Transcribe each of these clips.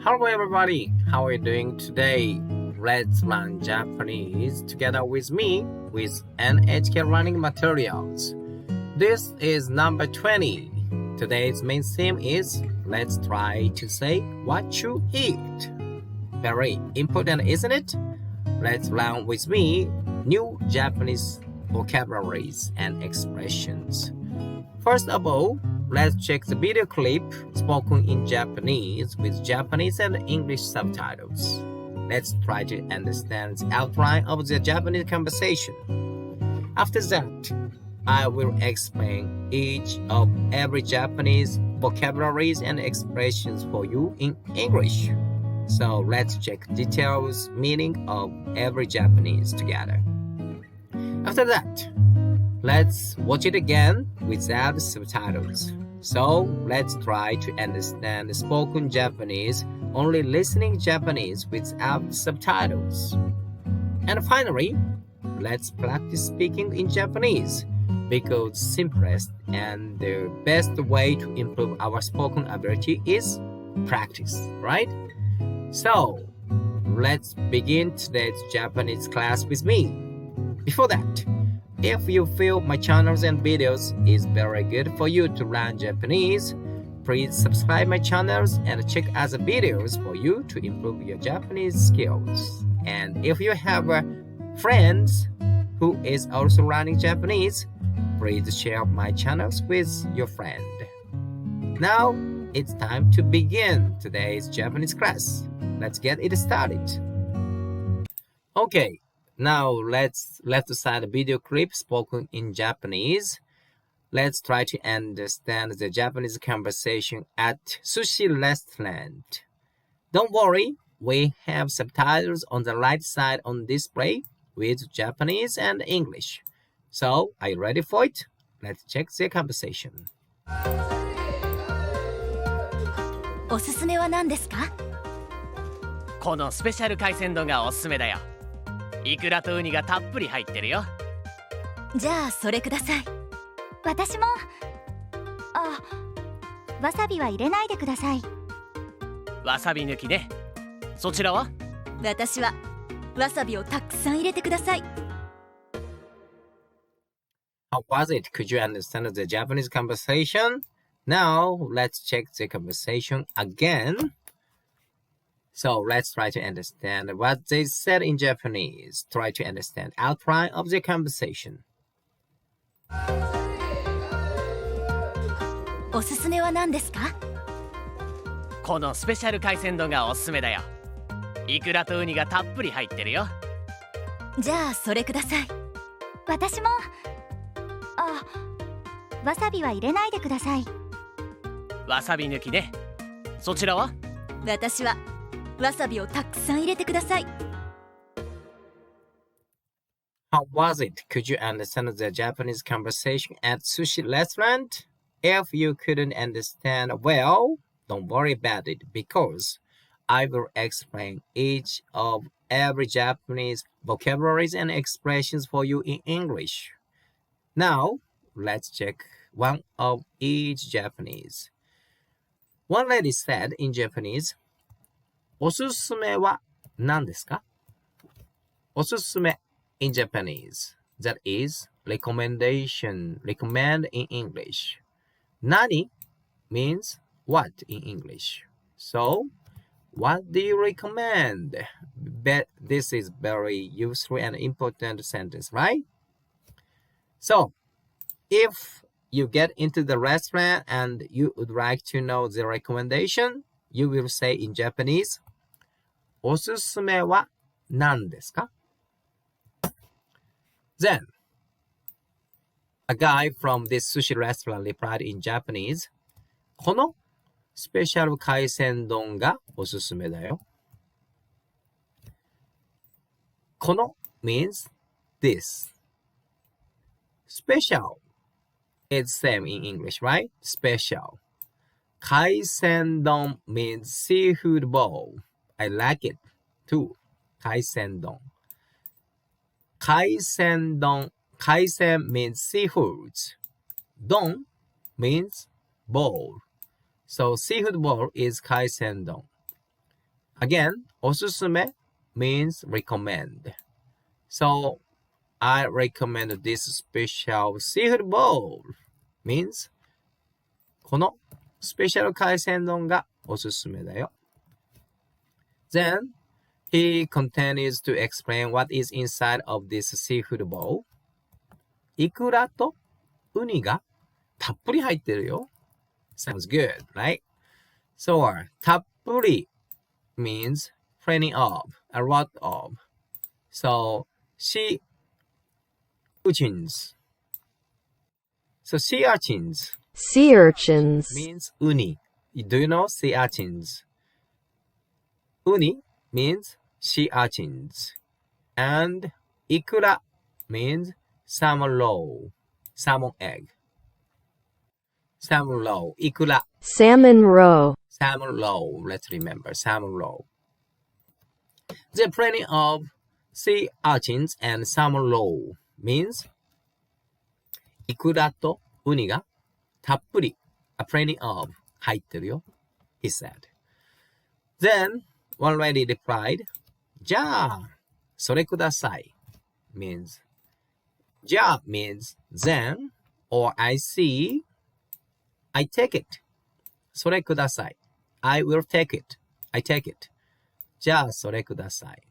Hello everybody, how are you doing today? Let's learn Japanese together with me with NHK learning materials. This is number 20. Today's main theme is let's try to say what you eat. Very important, isn't it? Let's learn with me new Japanese vocabularies and expressions. First of all, let's check the video clip spoken in Japanese with Japanese and English subtitles. Let's try to understand the outline of the Japanese conversation. After that, I will explain each of every Japanese vocabularies and expressions for you in English. So let's check details meaning of every Japanese together. After that, let's watch it again without subtitles. So let's try to understand spoken Japanese, only listening Japanese without subtitles. And finally, let's practice speaking in Japanese because simplest and the best way to improve our spoken ability is practice, right? So let's begin today's Japanese class with me. Before that, if you feel my channels and videos is very good for you to learn Japanese, please subscribe my channels and check other videos for you to improve your Japanese skills. And if you have friends who is also learning Japanese, please share my channels with your friend. Now, it's time to begin today's Japanese class. Let's get it started. Okay. Now let's left aside the video clip spoken in Japanese. Let's try to understand the Japanese conversation at sushi restaurant. Don't worry, we have subtitles on the right side on display with Japanese and English. So, are you ready for it? Let's check the conversation. おすすめは何ですか？このスペシャル海鮮丼がおすすめだよ。イクラとウニがたっぷり入ってるよ。じゃあそれください。私も。わさびは入れないでください。わさび抜きね。そちらは？私はわさびをたくさん入れてください。How was it? Could you understand the Japanese conversation? Now, let's check the conversation again. So let's try to understand what they said in Japanese. Try to understand outline of the conversation. おすすめは何ですか？このスペシャル海鮮丼がおすすめだよ。イクラとウニがたっぷり入ってるよ。じゃあそれください。私も。わさびは入れないでください。わさび抜きね。そちらは？私はわさびをたくさん入れてください。How was it? Could you understand the Japanese conversation at sushi restaurant? If you couldn't understand well, don't worry about it because I will explain each of every Japanese vocabularies and expressions for you in English. Now, let's check one of each Japanese. One lady said in Japanese, おすすめは何ですか？おすすめ in Japanese. That is recommendation, recommend in English. Nani means what in English. So, what do you recommend? This is very useful and important sentence, right? So, if you get into the restaurant and you would like to know the recommendation, you will say in Japanese, おすすめは何ですか? Then, a guy from this sushi restaurant replied in Japanese, このスペシャル海鮮丼がおすすめだよ。この means this. Special is same in English, right? Special. 海鮮丼 means seafood bowl. I like it too. 海鮮丼。海鮮丼。海鮮 means seafoods. Don means bowl. So seafood bowl is 海鮮丼。Again, おすすめ means recommend. So, I recommend this special seafood bowl means このスペシャル海鮮丼がおすすめだよ。Then, he continues to explain what is inside of this seafood bowl. イクラとウニがたっぷり入ってるよ。Sounds good, right? So, たっぷり means plenty of, a lot of. So, sea urchins. So, sea urchins Sea urchins. means uni. Do you know sea urchins? Uni means sea urchins. And ikura means salmon roll, salmon egg. Salmon roll, ikura, Salmon roe. salmon roll. Let's remember, salmon roll. There are plenty of sea urchins and salmon roll means イクラとウニがたっぷり a plenty of 入ってるよ he said. Then one lady replied じゃあそれください means じゃあ means then or I see I take it それください I will take it I take it じゃあそれください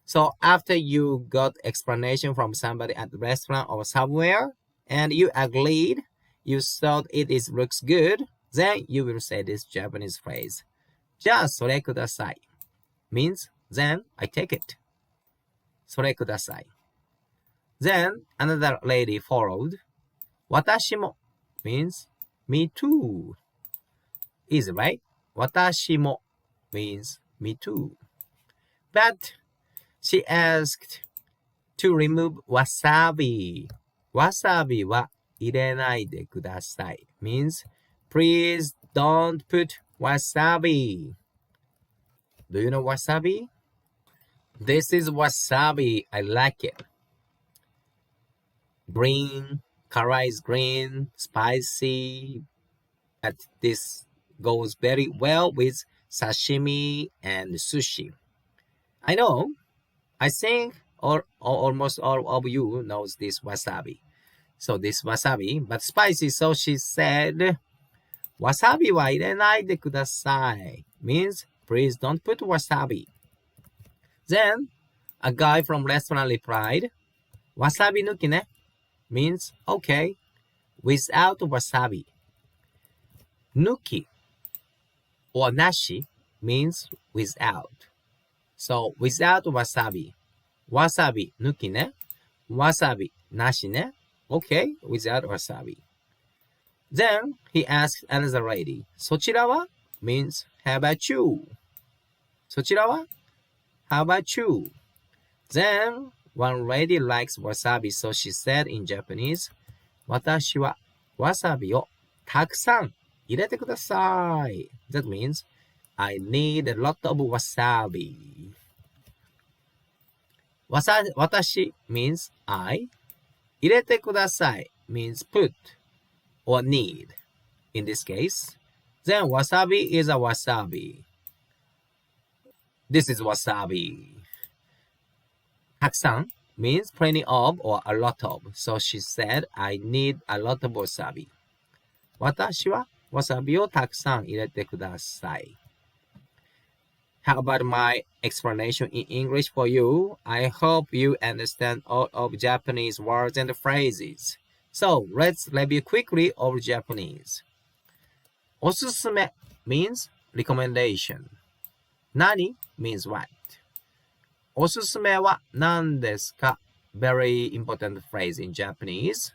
So after you got explanation from somebody at the restaurant or somewhere, and you agreed, you thought looks good, then you will say this Japanese phrase. じゃあそれください means then I take it. それください Then another lady followed. 私も means me too. Easy, right? 私も means me too. But she asked to remove wasabi. Wasabi は入れないでください means please don't put wasabi. Do you know wasabi? This is wasabi. I like it. Green, color is green, spicy. But this goes very well with sashimi and sushi. I know. I think almost all of you knows this wasabi. So this wasabi, but spicy, so she said, wasabi は入れないでください means please don't put wasabi. Then a guy from restaurant replied, wasabi 抜きね means okay, without wasabi. 抜き or なし means without. So, without wasabi. Wasabi 抜きね。Wasabi なしね。Okay, without wasabi. Then, he asked another lady, そちらは means how about you? そちらは how about you? Then, one lady likes wasabi, so she said in Japanese, 私はわさびをたくさん入れてください。That means, I need a lot of wasabi. 私 means I. 入れてください means put or need. In this case, then wasabi is a wasabi. This is wasabi. たくさん means plenty of or a lot of. So she said, I need a lot of wasabi. 私はわさびをたくさん入れてください。How about my explanation in English for you? I hope you understand all of Japanese words and phrases. So, let's review quickly of Japanese. おすすめ means recommendation. 何 means what. おすすめは何ですか Very important phrase in Japanese.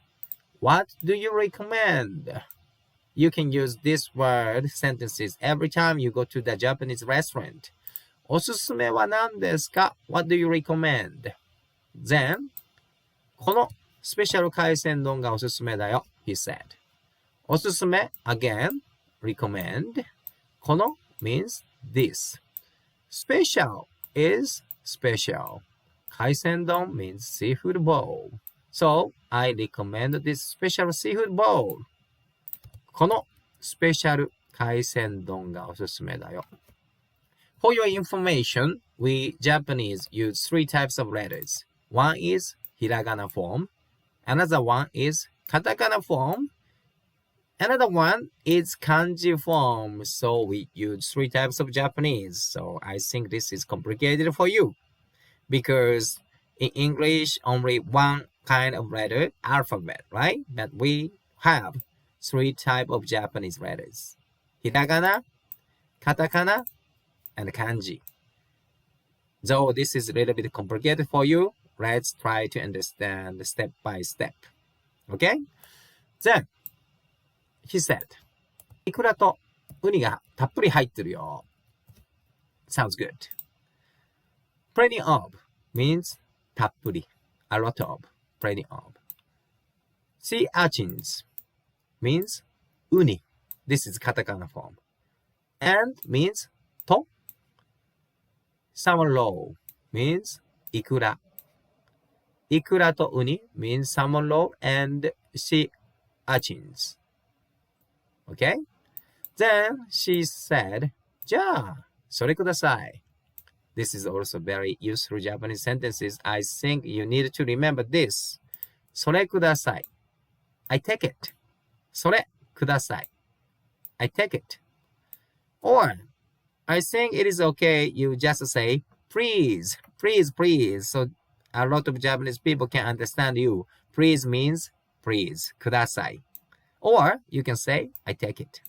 What do you recommend? You can use this word sentences every time you go to the Japanese restaurant. おすすめは何ですか What do you recommend? Then, このスペシャル海鮮丼がおすすめだよ He said. おすすめ again, recommend. この means this. Special is special. 海鮮丼 means seafood bowl. So, I recommend this special seafood bowl. このスペシャル海鮮丼がおすすめだよ。For your information, we Japanese use 3 types of letters. One is hiragana form, another one is katakana form, another one is kanji form. So we use 3 types of Japanese. So I think this is complicated for you because in English only one kind of letter alphabet, right? But we have 3 types of Japanese letters: hiragana, katakana, and kanji. Though this is a little bit complicated for you, let's try to understand step by step. Okay? Then, he said, イクラとウニがたっぷり入ってるよ。Sounds good. Plenty of means たっぷり. A lot of. Plenty of. Sea urchins means ウニ. This is katakana form. And means と. Salmon roe means イクラ. イクラとウニ means salmon roe and sea urchins. Okay? Then she said, じゃあ、それください. This is also very useful Japanese sentences. I think you need to remember this. それください. I take it. それください. I take it. Or, I think it is okay you just say, please, please, please. So a lot of Japanese people can understand you. Please means please, ください. Or you can say, I take it.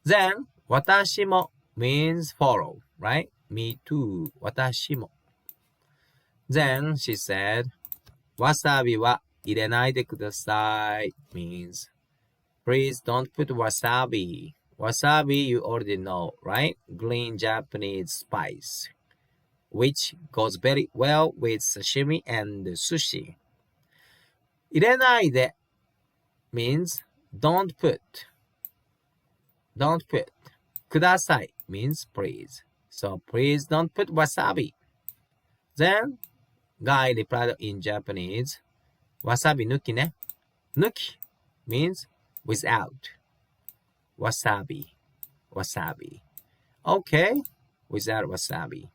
Then, 私も means follow, right? Me too, 私も. Then she said, わさびは入れないでください means, please don't put wasabi. Wasabi, you already know, right? Green Japanese spice, which goes very well with sashimi and sushi. 入れないで means don't put. Don't put. ください means please. So please don't put wasabi. Then, guy replied in Japanese, わさび抜きね. 抜き means without. Wasabi. Wasabi. Okay, without wasabi.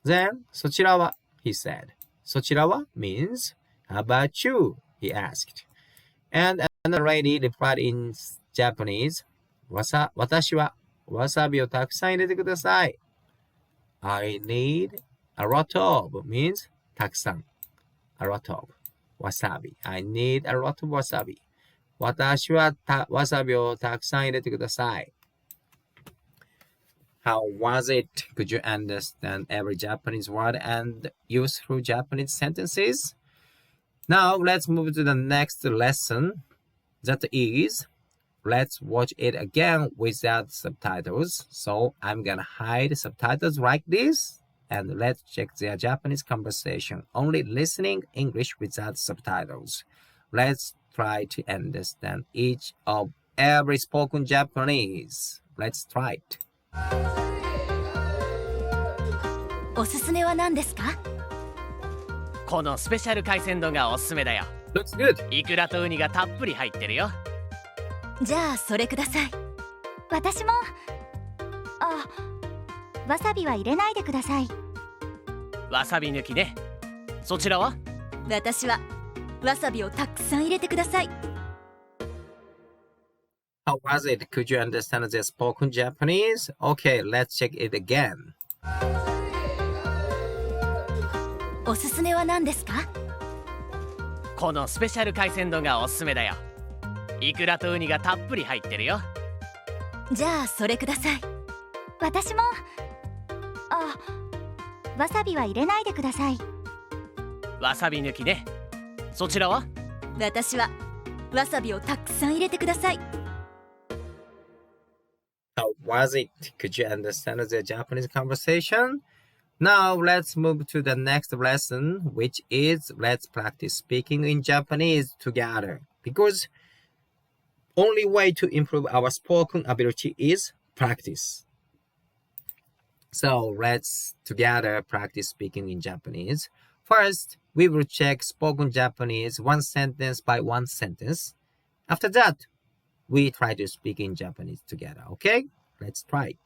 Then, そちらは he said. そちらは means, how about you? He asked. And another lady replied in Japanese, 私はわさびをたくさん入れてください. I need a lot of means たくさん. A lot of wasabi. I need a lot of wasabi. 私はわさびをたくさん入れてください. How was it? Could you understand every Japanese word and useful Japanese sentences? Now let's move to the next lesson. That is, let's watch it again without subtitles. So I'm gonna hide subtitles like this, and let's check their Japanese conversation. Only listening English without subtitles. Let's try to understand each of every spoken Japanese. Let's try it. おすすめは何ですか？このスペシャル海鮮丼がおすすめだよ。 Looks good. イクラとウニがたっぷり入ってるよ。じゃあそれください。私も。あ、わさびは入れないでください。わさび抜きね。そちらは？私はわさびをたくさん入れてください。How was it? Could you understand the spoken Japanese? Okay, let's check it again. おすすめは何ですか？このスペシャル海鮮丼がおすすめだよ。イクラとウニがたっぷり入ってるよ。じゃあそれください。私も。あ、わさびは入れないでください。わさび抜きね。そちらは？私はわさびをたくさん入れてください。How was it? Could you understand the Japanese conversation? Now let's move to the next lesson, which is let's practice speaking in Japanese together. Because only way to improve our spoken ability is practice. So let's together practice speaking in Japanese. First, we will check spoken Japanese one sentence by one sentence. After that, we try to speak in Japanese together, okay? let's try it.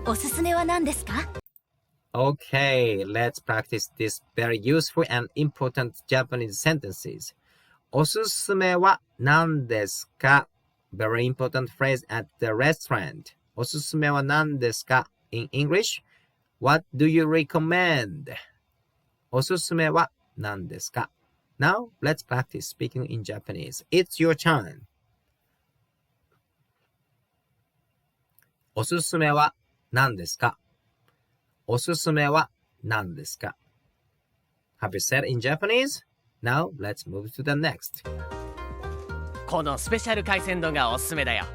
おすすめは何ですか？ Okay, let's practice this very useful and important Japanese sentences. おすすめは何ですか? Very important phrase at the restaurant. おすすめは何ですか? In English, what do you recommend? おすすめは何ですか? Now, let's practice speaking in Japanese. It's your turn. おすすめは何ですか? おすすめは何ですか? Have you said in Japanese? Now, let's move to the next. このスペシャル海鮮丼がおすすめだよ。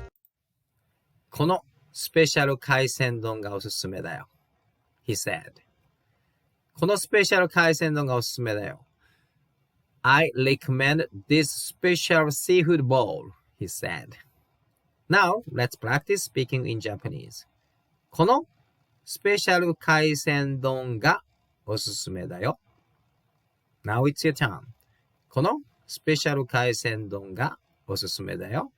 このスペシャル海鮮丼がおすすめだよ。He said. このスペシャル海鮮丼がおすすめだよ。I recommend this special seafood bowl, he said. Now, let's practice speaking in Japanese. このスペシャル海鮮丼がおすすめだよ。Now it's your turn. このスペシャル海鮮丼がおすすめだよ。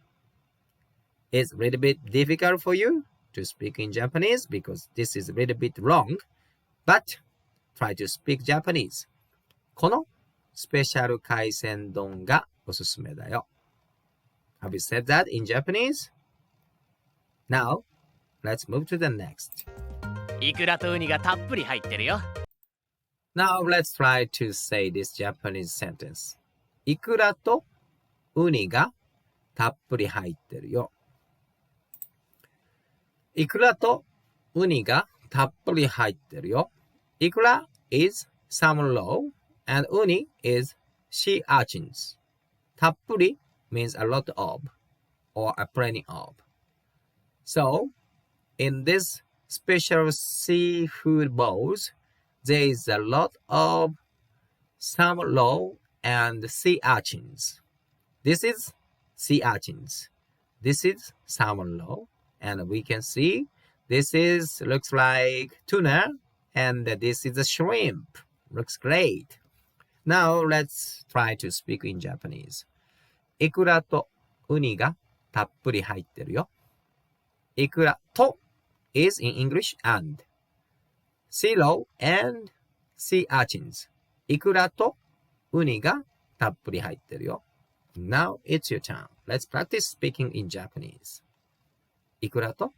It's a little bit difficult for you to speak in Japanese because this is a little bit wrong, but try to speak Japanese. このスペシャル海鮮丼がおすすめだよ。Have you said that in Japanese? Now, let's move to the next. イクラとウニがたっぷり入ってるよ。Now, let's try to say this Japanese sentence. イクラとウニがたっぷり入ってるよ。イクラとウニがたっぷり入ってるよ。イクラ is salmon roe and uni is sea urchins. たっぷり means a lot of or a plenty of. So, in this special seafood bowls, there is a lot of salmon roe and sea urchins. This is sea urchins. This is salmon roe. And we can see this looks like tuna and this is a shrimp. Looks great. Now let's try to speak in Japanese. イクラとウニがたっぷり入ってるよ。イクラと is in English and. Sea roe and sea urchins. イクラとウニがたっぷり入ってるよ。Now it's your turn. Let's practice speaking in Japanese. イクラと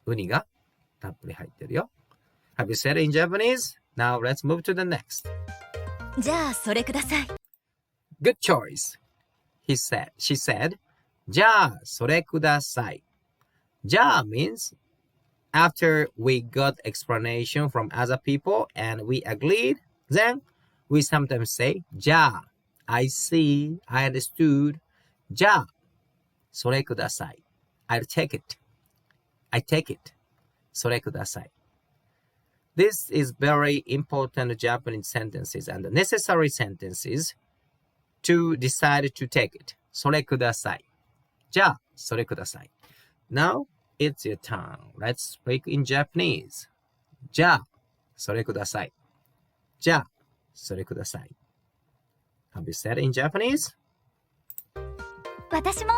ウニがたっぷり入ってるよ。Have you said it in Japanese? Now let's move to the next. じゃあそれください。 Good choice. She said, じゃあそれください。じゃあ means after we got explanation from other people and we agreed, then we sometimes say, じゃあ I see, I understood. じゃあそれください。I'll take it. I take it. それください。This is very important Japanese sentences and necessary sentences to decide to take it. それください。じゃあ、それください。Now, it's your turn. Let's speak in Japanese. じゃあ、それください。じゃあ、それください。Have you said in Japanese? 私も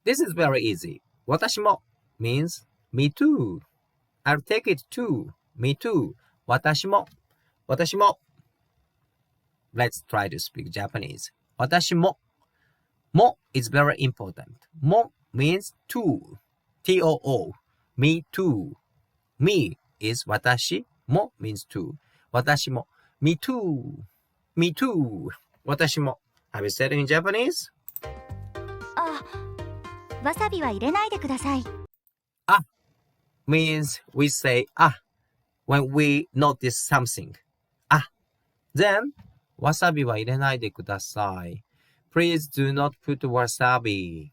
This is very easy. 私も means me too. I'll take it too. Me too. 私も。私も。Let's try to speak Japanese. 私も。も is very important. も means too. T-O-O. Me too. Me is 私。も means too. 私も。Me too. Me too. 私も。Have you said it in Japanese? あ、わさびは入れないでください。Means we say when we notice something. Then わさびは入れないでください。Please do not put wasabi.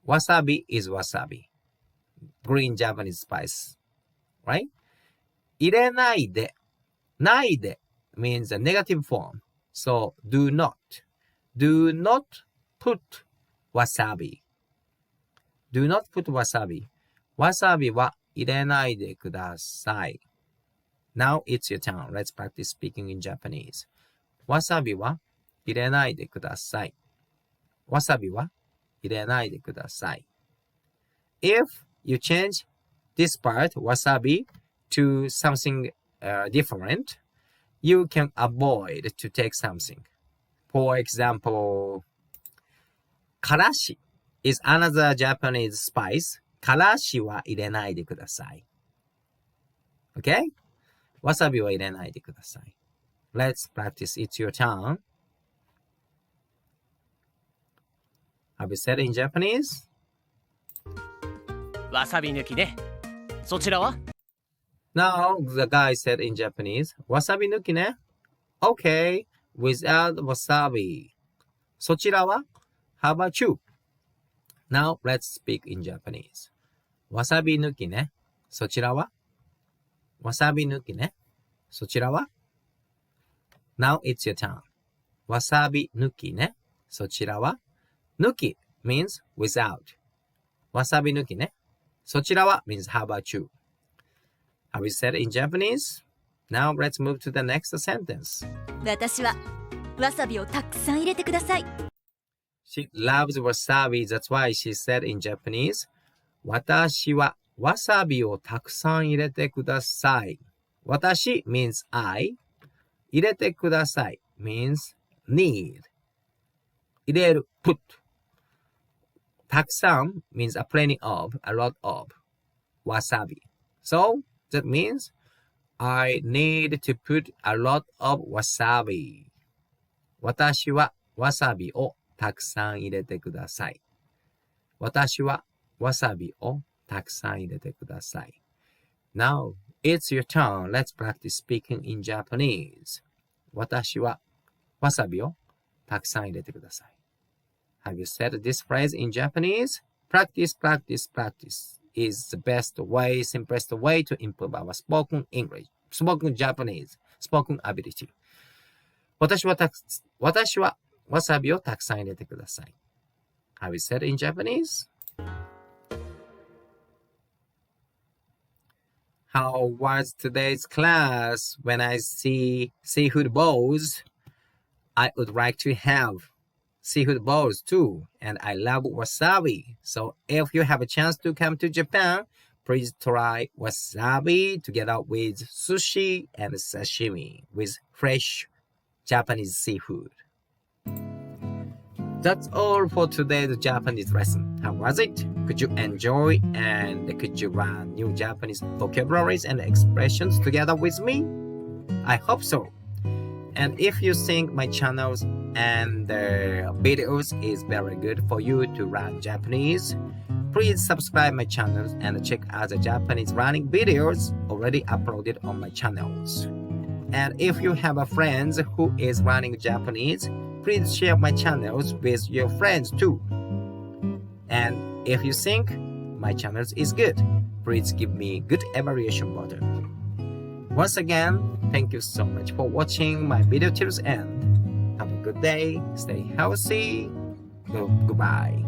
Wasabi is wasabi. Green Japanese spice. Right? 入れないで。ないで means a negative form. So do not. Do not put wasabi. Do not put wasabi. わさびは入れないでください。Now it's your turn. Let's practice speaking in Japanese. わさびは入れないでください。わさびは入れないでください。if you change this part, wasabi, to something different, you can avoid to take something. For example, karashi is another Japanese spice. Karashi は入れないでください。Okay? Wasabi は入れないでください。Let's practice. It's your turn. Have you said in Japanese? わさび抜きね。そちらは？ Now, the guy said in Japanese, wasabi 抜きね。Okay, without wasabi. そちらは？ How about you? Now, let's speak in Japanese. わさび抜きね。そちらは？わさび抜きね。そちらは？ Now, it's your turn. わさび抜きね。そちらは？抜き means without. わさび抜きね。そちらは means how about you? Have you said in Japanese? Now let's move to the next sentence. 私はわさびをたくさん入れてください。 She loves wasabi. That's why she said in Japanese, 私はわさびをたくさん入れてください。私 means I. 入れてください means need. 入れる put. たくさん means a plenty of, a lot of. Wasabi. So, that means I need to put a lot of wasabi. 私はわさびをたくさん入れてください。私はわさびをたくさん入れてください。Now, it's your turn. Let's practice speaking in Japanese. 私はわさびをたくさん入れてください。Have you said this phrase in Japanese? Practice, practice, practice is the best way, simplest way to improve our spoken English, spoken Japanese, spoken ability. 私はわさびをたくさん入れてください。Have you said in Japanese? How was today's class? When I see seafood bowls, I would like to have seafood bowls too, and I love wasabi. So if you have a chance to come to Japan, please try wasabi together with sushi and sashimi with fresh Japanese seafood. That's all for today's Japanese lesson. How was it? Could you enjoy and could you learn new Japanese vocabularies and expressions together with me? I hope so. And if you think my channels and the videos is very good for you to learn Japanese, please subscribe my channels and check out the Japanese learning videos already uploaded on my channels. And if you have a friend who is learning Japanese, please share my channels with your friends too. And if you think my channels is good, please give me good evaluation button. Once again, thank you so much for watching my video till the end. Have a good day, stay healthy, goodbye.